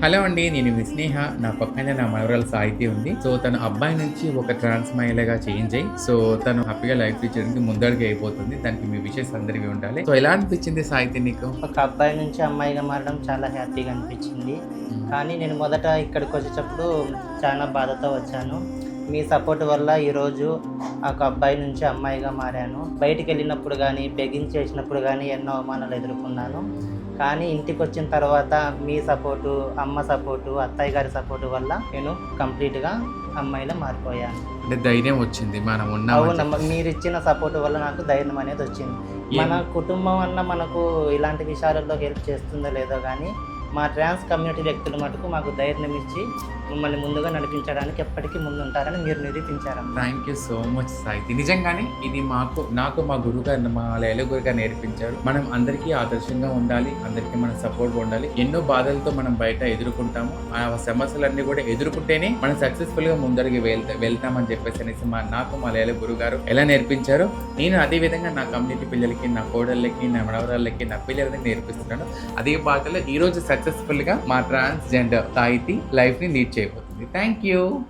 Hello అండి. నేను మీ స్నేహ. నా పక్కనే నా మనవరాలు సాహితి ఉంది. సో, తను అబ్బాయి నుంచి ఒక ట్రాన్స్ మహిళగా చేంజ్ అయ్యి, సో, తను హ్యాపీగా లైఫ్ ఇచ్చడానికి ముందడుగు అయిపోతుంది. దానికి మీ విషెస్ అందరివి ఉండాలి. సో, ఎలా అనిపించింది సాహితి నీకు? ఒక అబ్బాయి నుంచి అమ్మాయిగా మారడం చాలా హ్యాపీగా అనిపించింది. హ్మ్. కానీ నేను మొదట ఇక్కడికి వచ్చేటప్పుడు చాలా బాధతో వచ్చాను. మీ సపోర్ట్ వల్ల ఈరోజు ఒక అబ్బాయి నుంచి అమ్మాయిగా మారాను. బయటికెళ్ళినప్పుడు గానీ, బెగ్గింగ్ చేసినప్పుడు గానీ ఎన్నో అవమానాలు ఎదుర్కొన్నాను. కానీ ఇంటికొచ్చిన తర్వాత మీ సపోర్టు, అమ్మ సపోర్టు, అత్తయ్య గారి సపోర్టు వల్ల నేను కంప్లీట్‌గా అమ్మాయిలా మారిపోయాను. అంటే ధైర్యం వచ్చింది. మనం ఉన్నామని అవునమ్మా. మీరిచ్చిన సపోర్ట్ వల్ల నాకు ధైర్యం అనేది వచ్చింది. మన కుటుంబం అన్న మనకు ఇలాంటి విషయాలలో హెల్ప్ చేస్తుందో లేదో గానీ, మా ట్రాన్స్ కమ్యూనిటీ వ్యక్తులు మటుకు మాకు ధైర్యం ఇచ్చి, మమ్మల్ని ముందుగా నడిపించడానికి ఎప్పటికీ ముందుంటారని మీరు నిరూపించారమ్మా. Thank you so much Sahiti. నిజంగానే ఇది నాకు మా గురువుగారు, మా లైల గురుగారు నేర్పించారు. మనం అందరికీ ఆదర్శంగా ఉండాలి. అందరికీ మనం సపోర్ట్‌గా ఉండాలి. ఎన్నో బాధలతో మనం బయట ఎదుర్కొంటాము. ఆ సమస్యలన్నీ కూడా ఎదుర్కొంటేనే మనం సక్సెస్‌ఫుల్‌గా ముందడుగు వెళ్తామని చెప్పేసి అనేసి నాకు మా లైల గురుగారు ఎలా నేర్పించారో, నేను అదే విధంగా నా కమ్యూనిటీ పిల్లలకి, నా కోడళ్ళకి, నా మనవరాళ్ళకి, నా పిల్లలకి నేర్పిస్తున్నాను. అదే బాటలో ఈరోజు సక్సెస్ఫుల్‌గా మా ట్రాన్స్‌జెండర్ సాహితి లైఫ్‌ని లీడ్ చేయబోతుంది. Thank you.